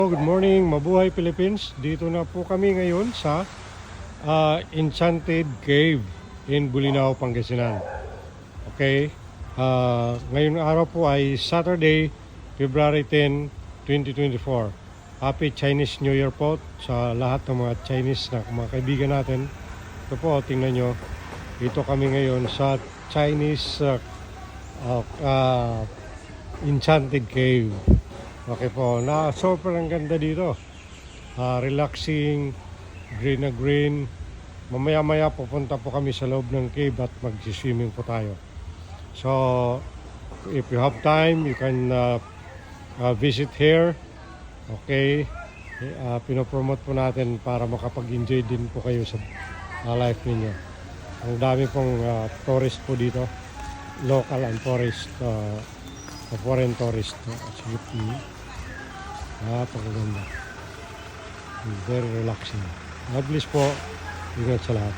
Good morning, mabuhay Philippines. Dito na po kami ngayon sa Enchanted Cave in Bolinao, Pangasinan. Okay? Ngayong araw po ay Saturday, February 10, 2024. Happy Chinese New Year po sa lahat ng mga Chinese na mga kaibigan natin. Ito po, tingnan nyo. Dito kami ngayon sa Chinese Enchanted Cave. Okay po, sobrang ganda dito. Relaxing, green na green. Mamaya-maya pupunta po kami sa loob ng cave at mag-swimming po tayo. So, if you have time, you can visit here. Okay, pinopromote po natin para makapag-enjoy din po kayo sa life ninyo. Ang dami pong tourist po dito, local and tourist, foreign tourist. Napakaganda, very relaxing. God bless po, ingat sa lahat.